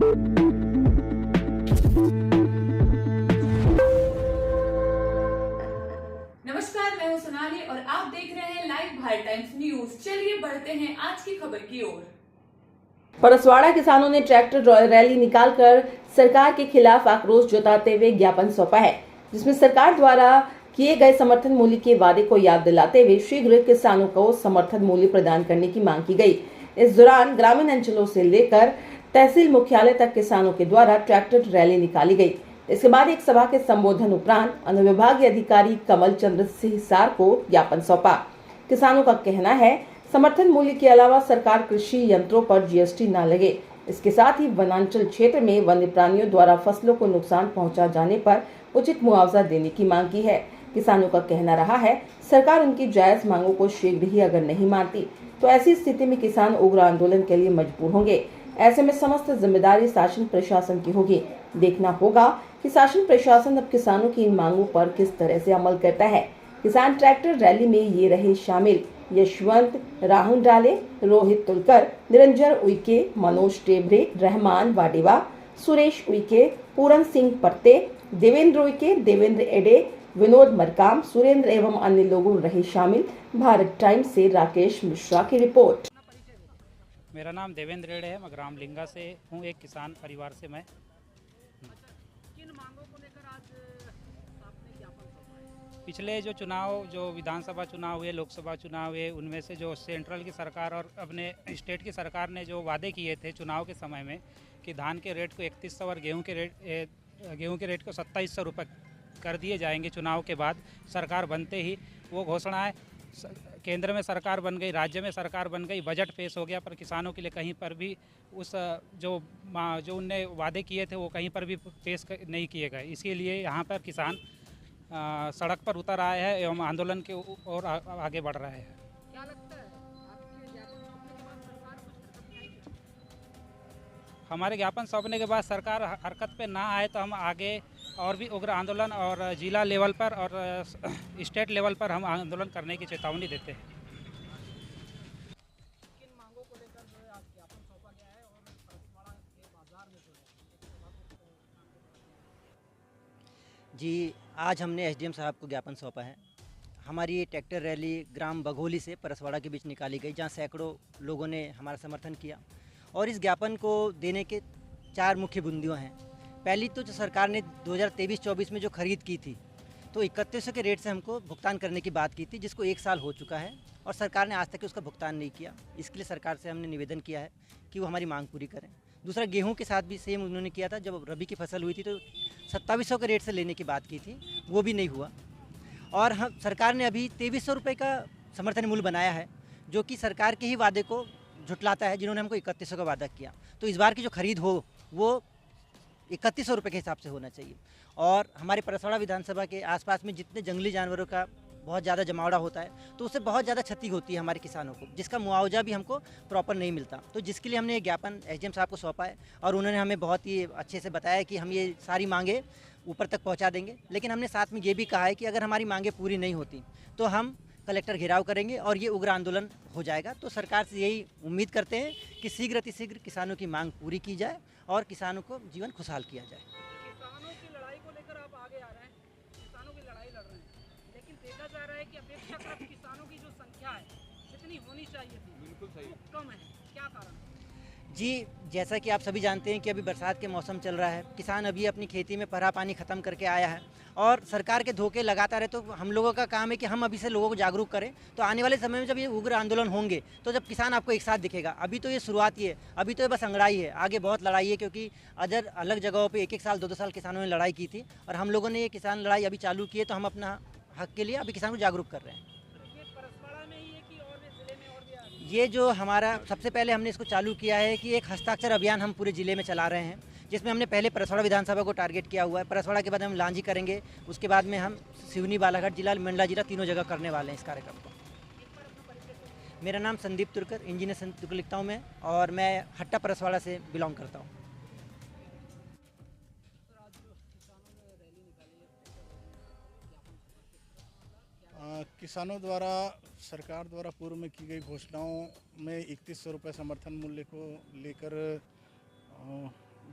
नमस्कार, मैं हूं सोनाली और आप देख रहे हैं लाइव भारत टाइम्स न्यूज। चलिए बढ़ते हैं आज की खबर की ओर। परसवाड़ा किसानों ने ट्रैक्टर रैली निकालकर सरकार के खिलाफ आक्रोश जताते हुए ज्ञापन सौंपा है, जिसमें सरकार द्वारा किए गए समर्थन मूल्य के वादे को याद दिलाते हुए शीघ्र किसानों को समर्थन मूल्य प्रदान करने की मांग की गई। इस दौरान ग्रामीण अंचलों से लेकर तहसील मुख्यालय तक किसानों के द्वारा ट्रैक्टर रैली निकाली गई। इसके बाद एक सभा के संबोधन उपरांत अनुविभागीय अधिकारी कमल चंद्र सिहसार को ज्ञापन सौंपा। किसानों का कहना है, समर्थन मूल्य के अलावा सरकार कृषि यंत्रों पर जीएसटी न लगे। इसके साथ ही वनांचल क्षेत्र में वन्य प्राणियों द्वारा फसलों को नुकसान पहुंचा जाने पर उचित मुआवजा देने की मांग की है। किसानों का कहना रहा है, सरकार उनकी जायज मांगों को शीघ्र ही अगर नहीं मानती तो ऐसी स्थिति में किसान उग्र आंदोलन के लिए मजबूर होंगे। ऐसे में समस्त जिम्मेदारी शासन प्रशासन की होगी। देखना होगा कि शासन प्रशासन अब किसानों की इन मांगों पर किस तरह से अमल करता है। किसान ट्रैक्टर रैली में ये रहे शामिल यशवंत, राहुल डाले, रोहित तुलकर, निरंजन उइके, मनोज टेबरे, रहमान वाडेवा, सुरेश उइके, पूरन सिंह परते, देवेंद्र उइके, देवेंद्र एडे, विनोद मरकाम, सुरेंद्र एवं अन्य लोगों रहे शामिल। भारत टाइम्स से राकेश मिश्रा की रिपोर्ट। मेरा नाम देवेंद्र एडे है। मैं ग्राम लिंगा से हूँ, एक किसान परिवार से मैं। किन मांगों को लेकर आज आपने ज्ञापन सौंपा है? पिछले जो चुनाव, जो विधानसभा चुनाव हुए, लोकसभा चुनाव हुए, उनमें से जो सेंट्रल की सरकार और अपने स्टेट की सरकार ने जो वादे किए थे चुनाव के समय में कि धान के रेट को 3100 और गेहूं के रेट को 2700 रुपये कर दिए जाएंगे चुनाव के बाद, सरकार बनते ही वो घोषणाएं केंद्र में सरकार बन गई, राज्य में सरकार बन गई, बजट पेश हो गया, पर किसानों के लिए कहीं पर भी उस जो उनने वादे किए थे वो कहीं पर भी पेश नहीं किए गए। इसीलिए यहाँ पर किसान सड़क पर उतर आए हैं एवं आंदोलन के ओर आगे बढ़ रहे हैं। क्या लगता है आपके ज्ञापन सौंपने के बाद सरकार कुछ हरकत में आएगी? हमारे ज्ञापन सौंपने के बाद सरकार हरकत पे ना आए तो हम आगे और भी उग्र आंदोलन और जिला लेवल पर और स्टेट लेवल पर हम आंदोलन करने की चेतावनी देते हैं। किन मांगों को लेकर जो है आज ज्ञापन सौंपा गया है और परसवाड़ा के बाजार में जो है एक सभा को जी, आज हमने एसडीएम साहब को ज्ञापन सौंपा है। हमारी ये ट्रैक्टर रैली ग्राम बघोली से परसवाड़ा के बीच निकाली गई, जहां सैकड़ों लोगों ने हमारा समर्थन किया। और इस ज्ञापन को देने के 4 मुख्य बिंदुएं हैं। पहली तो जो सरकार ने 2023-24 में जो खरीद की थी तो 3100 के रेट से हमको भुगतान करने की बात की थी, जिसको 1 साल हो चुका है और सरकार ने आज तक उसका भुगतान नहीं किया। इसके लिए सरकार से हमने निवेदन किया है कि वो हमारी मांग पूरी करें। दूसरा, गेहूं के साथ भी सेम उन्होंने किया था। जब रबी की फसल हुई थी तो 2700 के रेट से लेने की बात की थी, वो भी नहीं हुआ। और हम सरकार ने अभी 2300 रुपये का समर्थन मूल्य बनाया है, जो कि सरकार के ही वादे को झुटलाता है, जिन्होंने हमको 3100 का वादा किया। तो इस बार की जो खरीद हो वो 3100 रुपये के हिसाब से होना चाहिए। और हमारे परसवाड़ा विधानसभा के आसपास में जितने जंगली जानवरों का बहुत ज़्यादा जमावड़ा होता है तो उससे बहुत ज़्यादा क्षति होती है हमारे किसानों को, जिसका मुआवजा भी हमको प्रॉपर नहीं मिलता। तो जिसके लिए हमने ज्ञापन एसडीएम साहब को सौंपा है और उन्होंने हमें बहुत ही अच्छे से बताया कि हम ये सारी मांगे ऊपर तक पहुँचा देंगे। लेकिन हमने साथ में ये भी कहा है कि अगर हमारी मांगे पूरी नहीं होती तो हम कलेक्टर घेराव करेंगे और ये उग्र आंदोलन हो जाएगा। तो सरकार से यही उम्मीद करते हैं कि शीघ्र अतिशीघ्र किसानों की मांग पूरी की जाए और किसानों को जीवन खुशहाल किया जाए। किसानों की लड़ाई को लेकर आप आगे आ रहे हैं, किसानों की लड़ाई लड़ रहे हैं, लेकिन देखा जा रहा है कि अपेक्षाकृत किसानों की जो संख्या है जितनी होनी चाहिए थी बिल्कुल सही कम है। क्या कारण? जी, जैसा कि आप सभी जानते हैं कि अभी बरसात के मौसम चल रहा है, किसान अभी अपनी खेती में परा पानी ख़त्म करके आया है और सरकार के धोखे लगातार है। तो हम लोगों का काम है कि हम अभी से लोगों को जागरूक करें। तो आने वाले समय में जब ये उग्र आंदोलन होंगे तो जब किसान आपको एक साथ दिखेगा। अभी तो ये शुरुआत ही है, अभी तो ये बस अंगड़ाई है, आगे बहुत लड़ाई है, क्योंकि अदर अलग जगहों पर 1-1 साल 2-2 साल किसानों ने लड़ाई की थी और हम लोगों ने ये किसान लड़ाई अभी चालू की है। तो हम अपना हक के लिए अभी किसान को जागरूक कर रहे हैं। ये जो हमारा सबसे पहले हमने इसको चालू किया है कि एक हस्ताक्षर अभियान हम पूरे ज़िले में चला रहे हैं, जिसमें हमने पहले परसवाड़ा विधानसभा को टारगेट किया हुआ है। परसवाड़ा के बाद हम लांजी करेंगे, उसके बाद में हम सिवनी, बालाघाट जिला, मंडला जिला, तीनों जगह करने वाले हैं इस कार्यक्रम को। मेरा नाम संदीप तुर्कर, इंजीनियर संदीप तुर्कर लिखता हूँ मैं, और मैं हट्टा परसवाड़ा से बिलोंग करता हूँ। किसानों द्वारा सरकार द्वारा पूर्व में की गई घोषणाओं में 3100 रुपये समर्थन मूल्य को लेकर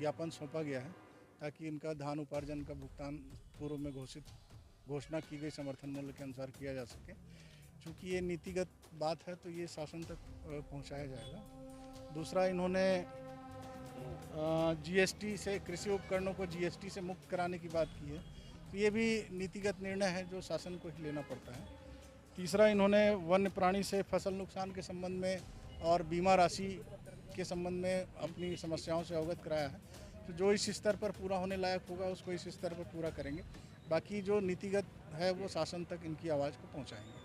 ज्ञापन सौंपा गया है ताकि इनका धान उपार्जन का भुगतान पूर्व में घोषणा की गई समर्थन मूल्य के अनुसार किया जा सके। चूँकि ये नीतिगत बात है तो ये शासन तक पहुंचाया जाएगा। दूसरा, इन्होंने जीएसटी से कृषि उपकरणों को जीएसटी से मुक्त कराने की बात की है, तो ये भी नीतिगत निर्णय है जो शासन को ही लेना पड़ता है। तीसरा, इन्होंने वन्य प्राणी से फसल नुकसान के संबंध में और बीमा राशि के संबंध में अपनी समस्याओं से अवगत कराया है, तो जो इस स्तर पर पूरा होने लायक होगा उसको इस स्तर पर पूरा करेंगे। बाकी जो नीतिगत है वो शासन तक इनकी आवाज़ को पहुँचाएंगे।